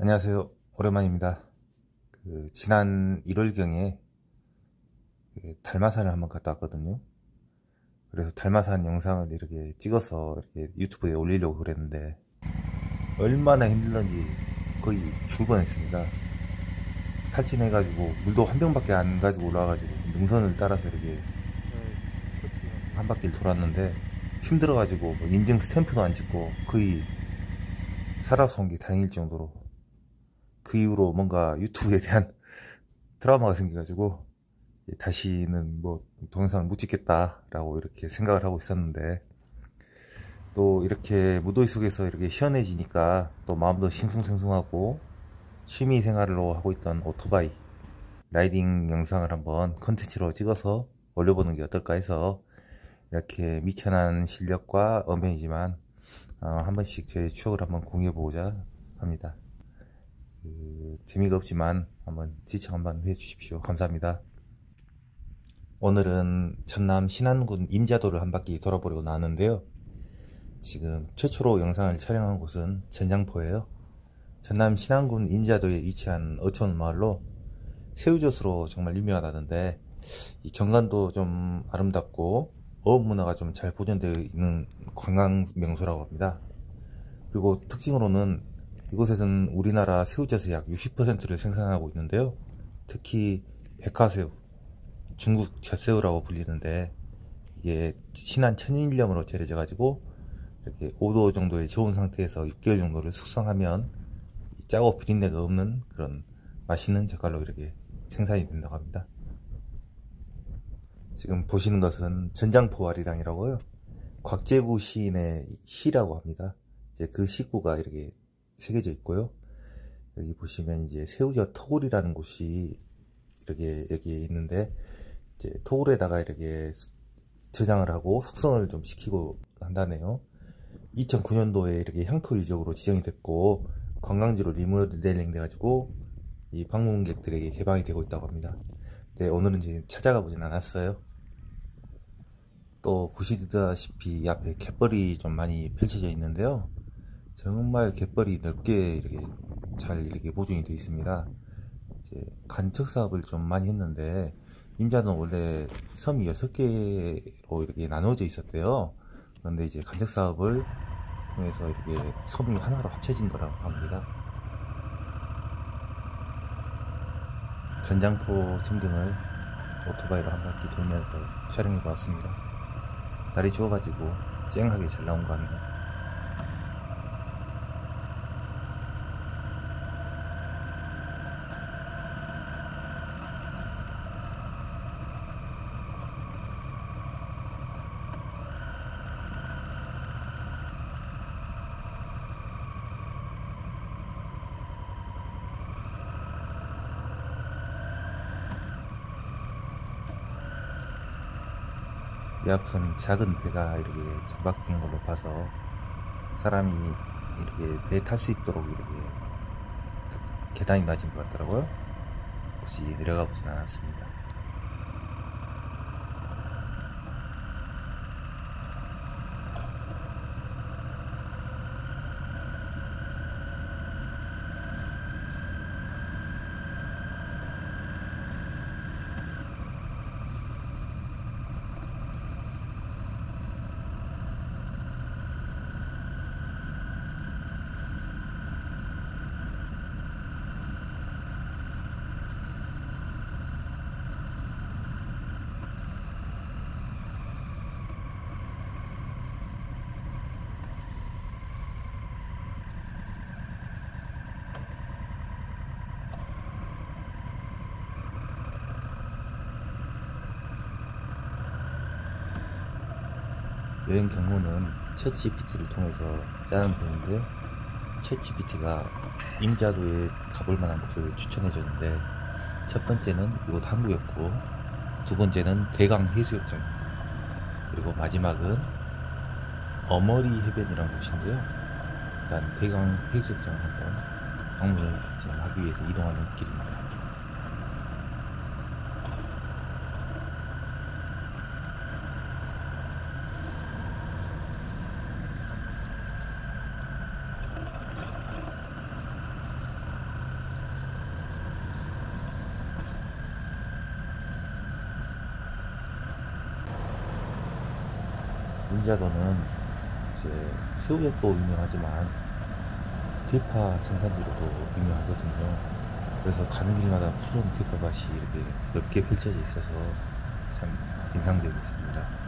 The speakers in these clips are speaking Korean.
안녕하세요. 오랜만입니다. 지난 1월경에 달마산을 한번 갔다 왔거든요. 그래서 달마산 영상을 이렇게 찍어서 이렇게 유튜브에 올리려고 그랬는데 얼마나 힘들던지 거의 죽을 뻔했습니다. 탈진해가지고 물도 한 병밖에 안 가지고 올라와가지고 능선을 따라서 이렇게 한 바퀴를 돌았는데 힘들어가지고 뭐 인증 스탬프도 안 찍고 거의 살아서 온 게 다행일 정도로, 그 이후로 뭔가 유튜브에 대한 트라우마가 생겨가지고 다시는 뭐 동영상을 못 찍겠다라고 이렇게 생각을 하고 있었는데, 또 이렇게 무더위 속에서 이렇게 시원해지니까 또 마음도 싱숭생숭하고 취미 생활로 하고 있던 오토바이 라이딩 영상을 한번 컨텐츠로 찍어서 올려보는 게 어떨까 해서 이렇게 미천한 실력과 언변이지만 한 번씩 제 추억을 한번 공유해보고자 합니다. 재미가 없지만 한번 시청 한번 해주십시오. 감사합니다. 오늘은 전남 신안군 임자도를 한 바퀴 돌아보려고 나왔는데요. 지금 최초로 영상을 촬영한 곳은 전장포예요. 전남 신안군 임자도에 위치한 어촌 마을로 새우젓으로 정말 유명하다던데, 이 경관도 좀 아름답고 어업 문화가 좀 잘 보존되어 있는 관광 명소라고 합니다. 그리고 특징으로는 이곳에서는 우리나라 새우젓의 약 60%를 생산하고 있는데요. 특히 백화새우, 중국 젖새우라고 불리는데, 이게 신안 천일염으로 재려져 가지고 이렇게 5도 정도의 저온 상태에서 6개월 정도를 숙성하면 짜고 비린내가 없는 그런 맛있는 젓갈로 이렇게 생산이 된다고 합니다. 지금 보시는 것은 전장포아리랑이라고요. 곽재구 시인의 시라고 합니다. 이제 그 시구가 이렇게 새겨져 있고요. 여기 보시면 이제 새우젓 토굴이라는 곳이 이렇게 여기에 있는데, 이제 토굴에다가 이렇게 저장을 하고 숙성을 좀 시키고 한다네요. 2009년도에 이렇게 향토 유적으로 지정이 됐고 관광지로 리모델링 돼가지고 이 방문객들에게 개방이 되고 있다고 합니다. 네, 오늘은 이제 찾아가 보진 않았어요. 또 보시다시피 이 앞에 갯벌이 좀 많이 펼쳐져 있는데요. 정말 갯벌이 넓게 이렇게 잘 이렇게 보존이 되어 있습니다. 이제 간척 사업을 좀 많이 했는데, 임자는 원래 섬이 6개로 이렇게 나누어져 있었대요. 그런데 이제 간척 사업을 통해서 이렇게 섬이 하나로 합쳐진 거라고 합니다. 전장포 전경을 오토바이로 한 바퀴 돌면서 촬영해 보았습니다. 날이 추워가지고 쨍하게 잘 나온 것 같네요. 이 앞은 작은 배가 이렇게 정박되는 걸로 봐서 사람이 이렇게 배에 탈 수 있도록 이렇게 계단이 낮은 것 같더라고요. 굳이 내려가 보진 않았습니다. 여행 경로는 챗GPT를 통해서 짜는 편인데요. 챗GPT가 임자도에 가볼 만한 곳을 추천해 줬는데, 첫 번째는 이곳 항구였고, 두 번째는 대강 해수욕장입니다. 그리고 마지막은 어머리 해변이라는 곳인데요. 일단 대강 해수욕장을 한번 방문을 지금 하기 위해서 이동하는 길입니다. 임자도는 이제 새우젓도 유명하지만 대파 생산지로도 유명하거든요. 그래서 가는 길마다 푸른 대파밭이 이렇게 넓게 펼쳐져 있어서 참 인상적이었습니다.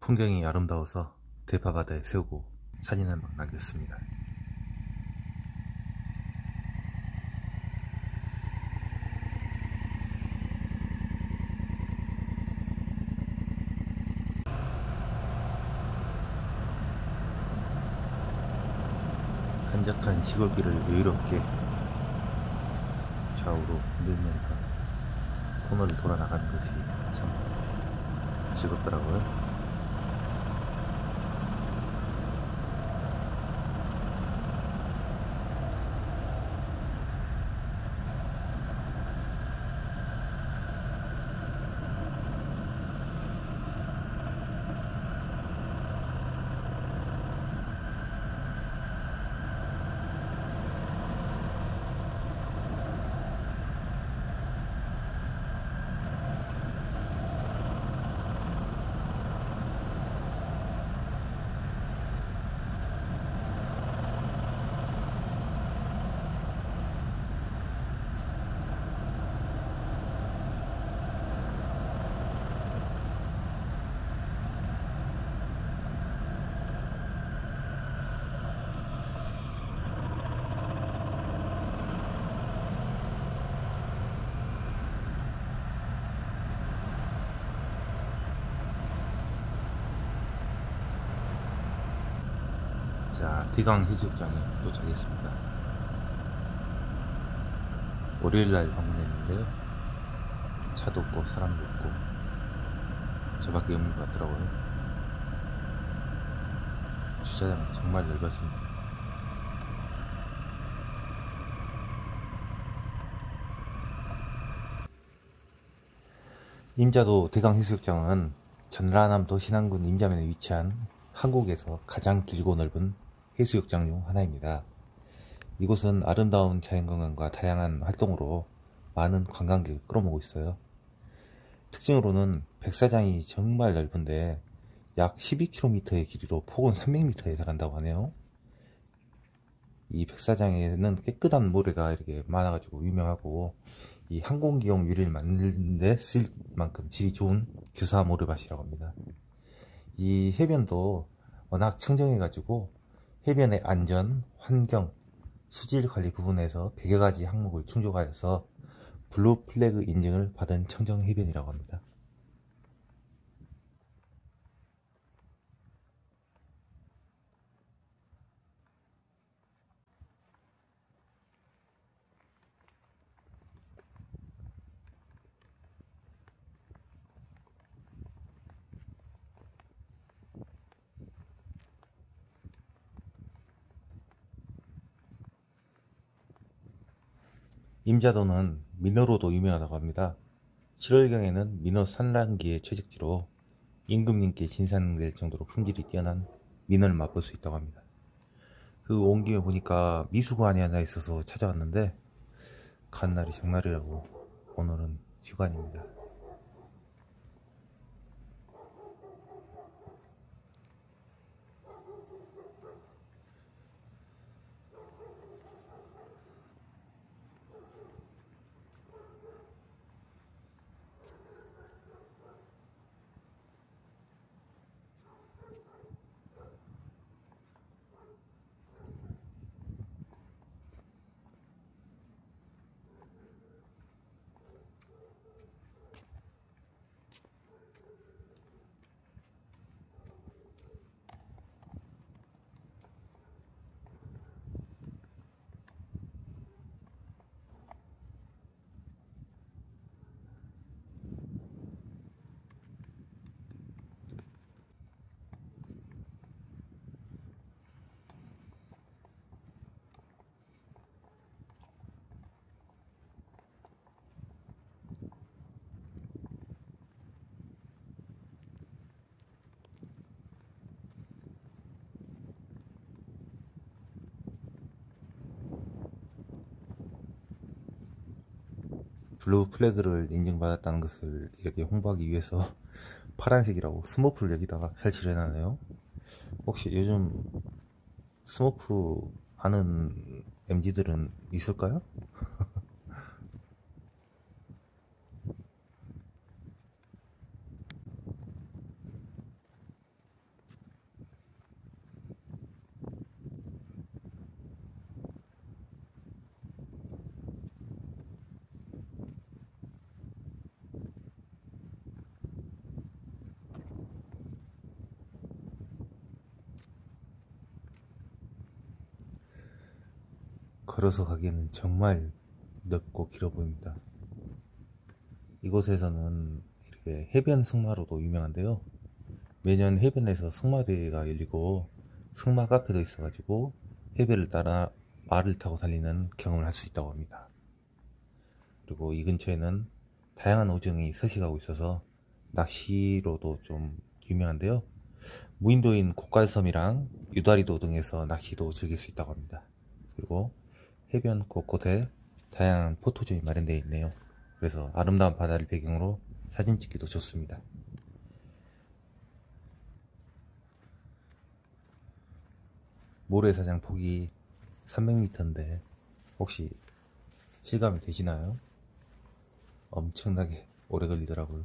풍경이 아름다워서 대파바다에 세우고 사진을 막 남겼습니다. 한적한 시골길을 여유롭게 좌우로 늘면서 코너를 돌아 나가는 것이 참 즐겁더라고요. 자, 디강 해수욕장에 도착했습니다. 월요일날 방문했는데요. 차도 없고 사람도 없고 저밖에 없는 것 같더라고요. 주차장은 정말 넓었습니다. 임자도 대강해수욕장은 전라남도 신안군 임자면에 위치한 한국에서 가장 길고 넓은 해수욕장 중 하나입니다. 이곳은 아름다운 자연경관과 다양한 활동으로 많은 관광객을 끌어모으고 있어요. 특징으로는 백사장이 정말 넓은데 약 12km의 길이로 폭은 300m에 달한다고 하네요. 이 백사장에는 깨끗한 모래가 이렇게 많아가지고 유명하고, 이 항공기용 유리를 만드는데 쓸 만큼 질이 좋은 규사 모래밭이라고 합니다. 이 해변도 워낙 청정해가지고 해변의 안전, 환경, 수질 관리 부분에서 100여 가지 항목을 충족하여서 블루 플래그 인증을 받은 청정 해변이라고 합니다. 임자도는 민어로도 유명하다고 합니다. 7월경에는 민어 산란기의 최적지로 임금님께 진상될 정도로 품질이 뛰어난 민어를 맛볼 수 있다고 합니다. 그 온 김에 보니까 미수관이 하나 있어서 찾아왔는데 간 날이 장날이라고 오늘은 휴관입니다. 블루 플래그를 인증받았다는 것을 이렇게 홍보하기 위해서 파란색이라고 스머프를 여기다가 설치를 해놨네요. 혹시 요즘 스머프 아는 MZ들은 있을까요? 걸어서 가기에는 정말 넓고 길어 보입니다. 이곳에서는 이렇게 해변 승마로도 유명한데요. 매년 해변에서 승마대회가 열리고 승마 카페도 있어가지고 해변을 따라 말을 타고 달리는 경험을 할 수 있다고 합니다. 그리고 이 근처에는 다양한 어종이 서식하고 있어서 낚시로도 좀 유명한데요. 무인도인 곡갈섬이랑 유다리도 등에서 낚시도 즐길 수 있다고 합니다. 그리고 해변 곳곳에 다양한 포토존이 마련되어 있네요. 그래서 아름다운 바다를 배경으로 사진 찍기도 좋습니다. 모래사장 폭이 300m인데 혹시 실감이 되시나요? 엄청나게 오래 걸리더라고요.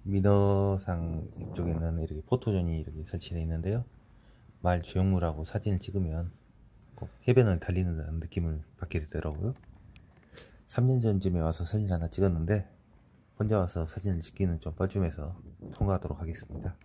민어상 이쪽에는 이렇게 포토존이 이렇게 설치되어 있는데요. 말 조형물하고 사진을 찍으면 꼭 해변을 달리는 느낌을 받게 되더라고요. 3년 전쯤에 와서 사진 하나 찍었는데 혼자 와서 사진을 찍기는 좀 뻘쭘해서 통과하도록 하겠습니다.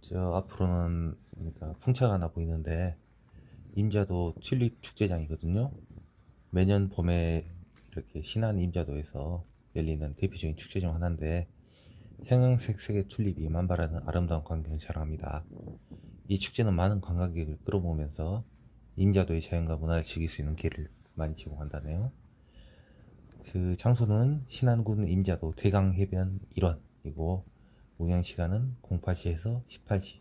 저 앞으로는 그러니까 풍차가 나 보이는데 임자도 튤립 축제장이거든요. 매년 봄에 이렇게 신안 임자도에서 열리는 대표적인 축제 중 하나인데 형형색 색의 튤립이 만발하는 아름다운 광경을 자랑합니다. 이 축제는 많은 관광객을 끌어모으면서 임자도의 자연과 문화를 즐길 수 있는 기회를 많이 제공한다네요. 그 장소는 신안군 임자도 대강해변 일원이고 운영시간은 08시에서 18시,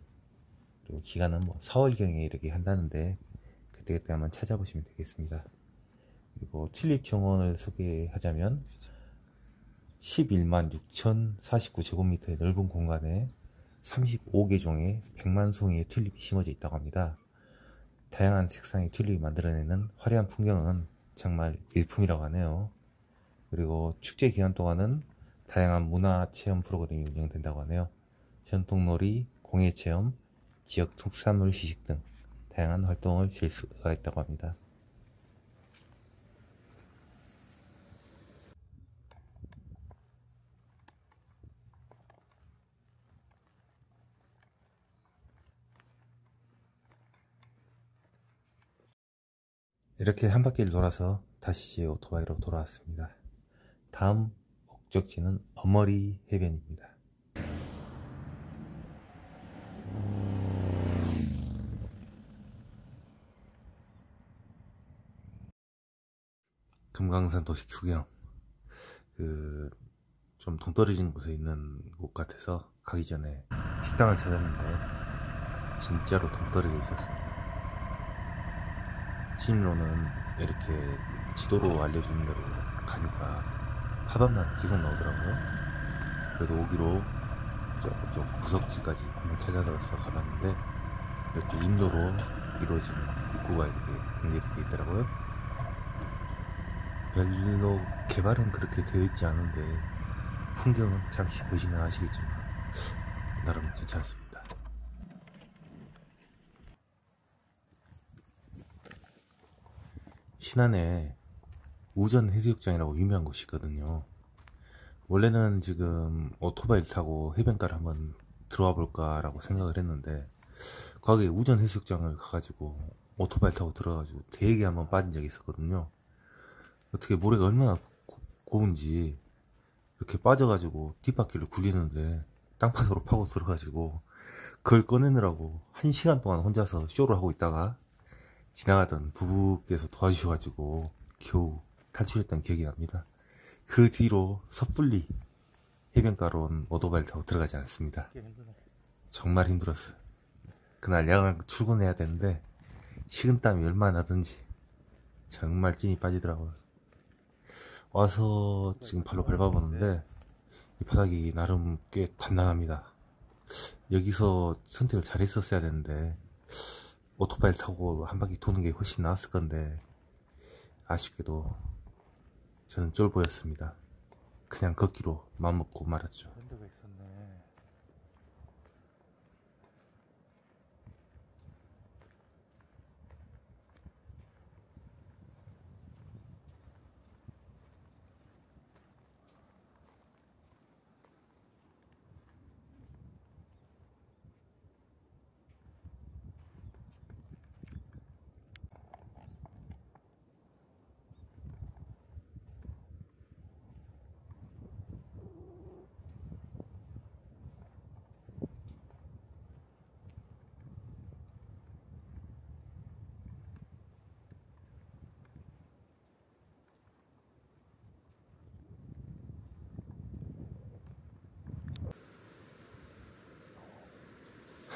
그리고 기간은 뭐 4월경에 이렇게 한다는데 그때 한번 찾아보시면 되겠습니다. 그리고 튤립 정원을 소개하자면 11만 6,049제곱미터의 넓은 공간에 35개 종의 100만 송이의 튤립이 심어져 있다고 합니다. 다양한 색상의 튤립이 만들어내는 화려한 풍경은 정말 일품이라고 하네요. 그리고 축제 기간 동안은 다양한 문화체험 프로그램이 운영된다고 하네요. 전통놀이, 공예체험, 지역 특산물 시식 등 다양한 활동을 즐길 수가 있다고 합니다. 이렇게 한 바퀴를 돌아서 다시 제 오토바이로 돌아왔습니다. 다음 목적지는 어머리 해변입니다. 금강산 도시 구경. 좀 동떨어진 곳에 있는 곳 같아서 가기 전에 식당을 찾았는데 진짜로 동떨어져 있었습니다. 진로는 이렇게 지도로 알려주는 대로 가니까 파반만 계속 나오더라고요. 그래도 오기로 저쪽 구석지까지 한번 찾아가서 가봤는데 이렇게 임도로 이루어진 입구가 이렇게 연결이 되어 있더라고요. 별로 개발은 그렇게 되어 있지 않은데 풍경은 잠시 보시면 아시겠지만 나름 괜찮습니다. 신안에 우전 해수욕장이라고 유명한 곳이 있거든요. 원래는 지금 오토바이를 타고 해변가를 한번 들어와 볼까 라고 생각을 했는데 거기 우전 해수욕장을 가가지고 오토바이를 타고 들어가가지고 되게 한번 빠진 적이 있었거든요. 어떻게 모래가 얼마나 고운지 이렇게 빠져가지고 뒷바퀴를 굴리는데 땅바닥으로 파고 들어가지고 그걸 꺼내느라고 1시간 동안 혼자서 쇼를 하고 있다가 지나가던 부부께서 도와주셔가지고 겨우 탈출했던 기억이 납니다. 그 뒤로 섣불리 해변가로 오토바이를 타고 들어가지 않습니다. 정말 힘들었어요. 그날 야간 출근해야 되는데 식은땀이 얼마나 나던지 정말 찐이 빠지더라고요. 와서 지금 발로 밟아보는데 이 바닥이 나름 꽤 단단합니다. 여기서 선택을 잘 했었어야 되는데 오토바이를 타고 한 바퀴 도는 게 훨씬 나았을 건데 아쉽게도 저는 쫄보였습니다. 그냥 걷기로 마음먹고 말았죠.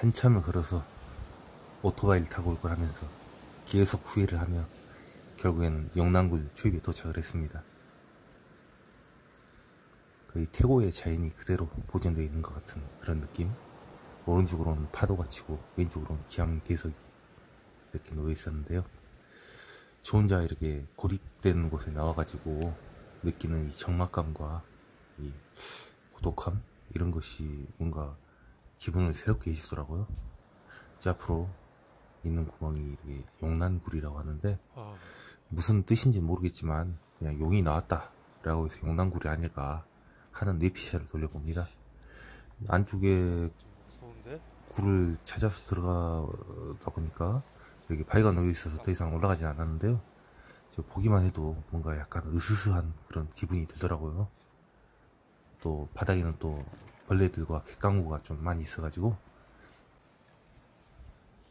한참을 걸어서 오토바이를 타고 올 거라면서 계속 후회를 하며 결국에는 영남굴 초입에 도착을 했습니다. 거의 태고의 자연이 그대로 보존되어 있는 것 같은 그런 느낌. 오른쪽으로는 파도가 치고 왼쪽으로는 기암괴석이 이렇게 놓여 있었는데요. 저 혼자 이렇게 고립된 곳에 나와가지고 느끼는 이 적막감과 이 고독함, 이런 것이 뭔가 기분을 새롭게 해주더라고요. 제 앞으로 있는 구멍이 이렇게 용난굴이라고 하는데 무슨 뜻인지 모르겠지만 그냥 용이 나왔다 라고 해서 용난굴이 아닐까 하는 뇌피셜을 돌려봅니다. 안쪽에 굴을 찾아서 들어가다 보니까 여기 바위가 놓여 있어서 더 이상 올라가진 않았는데요. 저 보기만 해도 뭔가 약간 으스스한 그런 기분이 들더라고요. 또 바닥에는 또 벌레들과 갯강우가 좀 많이 있어가지고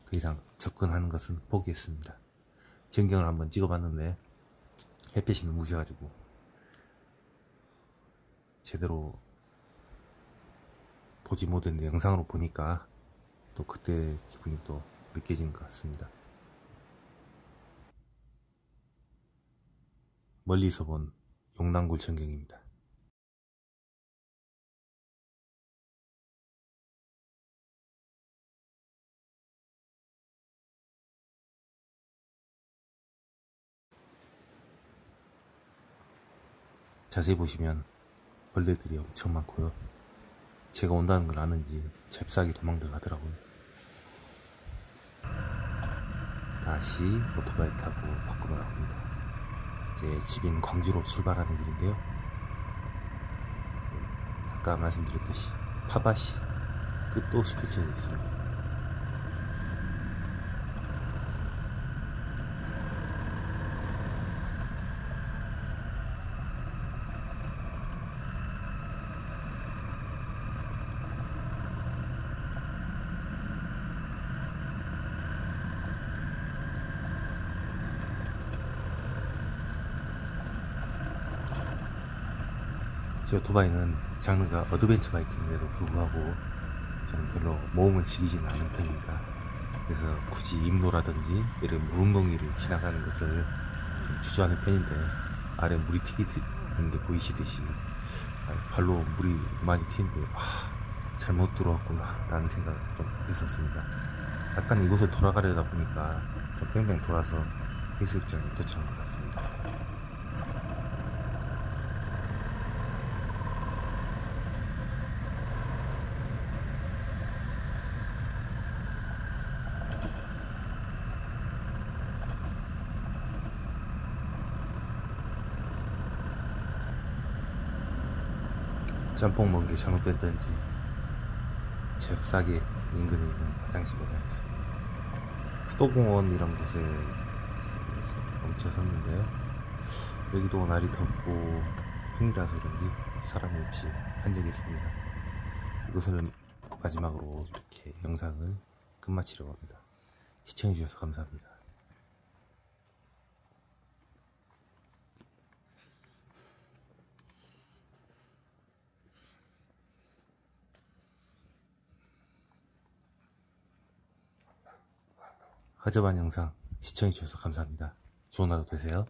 더 이상 접근하는 것은 포기했습니다. 전경을 한번 찍어봤는데 햇빛이 너무 져가지고 제대로 보지 못했는데 영상으로 보니까 또 그때 기분이 또 느껴지는 것 같습니다. 멀리서 본 용남굴 전경입니다. 자세히 보시면 벌레들이 엄청 많고요. 제가 온다는 걸 아는지 잽싸게 도망들 가더라고요. 다시 오토바이를 타고 밖으로 나옵니다. 제 집인 광주로 출발하는 길인데요. 아까 말씀드렸듯이 팝밭이 끝도 없이 펼쳐져 있습니다. 제 오토바이는 장르가 어드벤처 바이크인데도 불구하고 저는 별로 모험을 즐기지는 않은 편입니다. 그래서 굳이 임로라든지 이런 무릉동이를 지나가는 것을 좀 주저하는 편인데, 아래 물이 튀기는 게 보이시듯이 발로 물이 많이 튀는데 잘못 들어왔구나 라는 생각을 좀 했었습니다. 약간 이곳을 돌아가려다 보니까 좀 뺑뺑 돌아서 해수욕장에 도착한 것 같습니다. 짬뽕 먹은 게 잘못됐던지 잽싸게 인근에 있는 화장실로 가겠습니다. 수도공원 이런 곳에 멈춰섰는데요. 여기도 날이 덥고 평일이라서 그런지 사람이 없이 한적했습니다. 이것을 마지막으로 이렇게 영상을 끝마치려고 합니다. 시청해주셔서 감사합니다. 허접한 영상 시청해주셔서 감사합니다. 좋은 하루 되세요.